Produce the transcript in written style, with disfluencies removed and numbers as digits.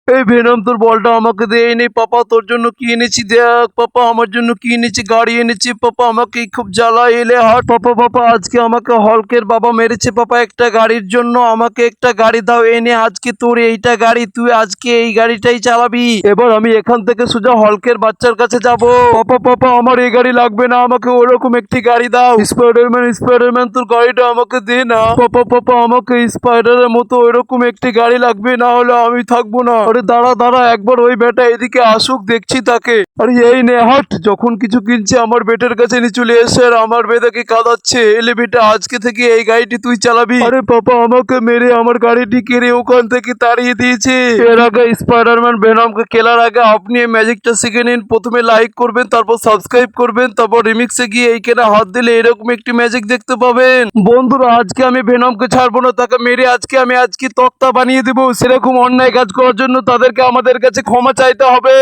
এই ভেনম তোর বলটা আমাকে দে। এই নে পাপা, তোর জন্য কি এনেছি দেখ। পাপা আমার জন্য কি এনেছি, গাড়ি এনেছি পাপা। আমাকে খুব জ্বালা এলে হাট পাপা। পাপা আজকে আমাকে হলকের বাবা মেরেছে পাপা একটা গাড়ির জন্য। আমাকে একটা গাড়ি দাও, এনে আজকে তোর এইটা গাড়ি, তুই আজকে এই গাড়িটাই চালাবি। এবার আমি এখান থেকে সোজা হলকের বাচ্চার কাছে যাব। পাপা পাপা আমার এই গাড়ি লাগবে না, আমাকে ওরকম একটি গাড়ি দাও। স্পাইডারম্যান স্পাইডারম্যান তোর গাড়িটা আমাকে দে না। পাপা পাপা আমাকে স্পাইডারের মতো ওইরকম একটি গাড়ি লাগবে, না হলে আমি থাকবো না। আরে দাঁড়া দাঁড়া, একবার ওই বেটা এদিকে আসুক, দেখছি তাকে। আরে এই নে হাট, যখন কিছু কিনছে আমার বেটার কাছে নিয়ে চলে এসে আর আমার বেটাকে কাঁদাচ্ছে। এলে বেটা আজকে থেকে এই গাড়িটি তুই চালাবি। আরে পাপা আমাকে মেরে আমার গাড়িটি কেড়ে ওখান থেকে তাড়িয়ে দিয়েছে। এর আগে স্পাইডারম্যান ভেনমকে খেলার আগে আপনি এই ম্যাজিকটা শিখে নিন। প্রথমে লাইক করবেন, তারপর সাবস্ক্রাইব করবেন, তারপর রিমিক্সে গিয়ে এইখানে হাত দিলে এরকম একটি ম্যাজিক দেখতে পাবেন। বন্ধুরা আজকে আমি ভেনমকে ছাড়বো না, তাকে মেরে আজকে তক্তা বানিয়ে দেবো। সেরকম অন্যায় কাজ করার জন্য তাদেরকে আমাদের কাছে ক্ষমা চাইতে হবে।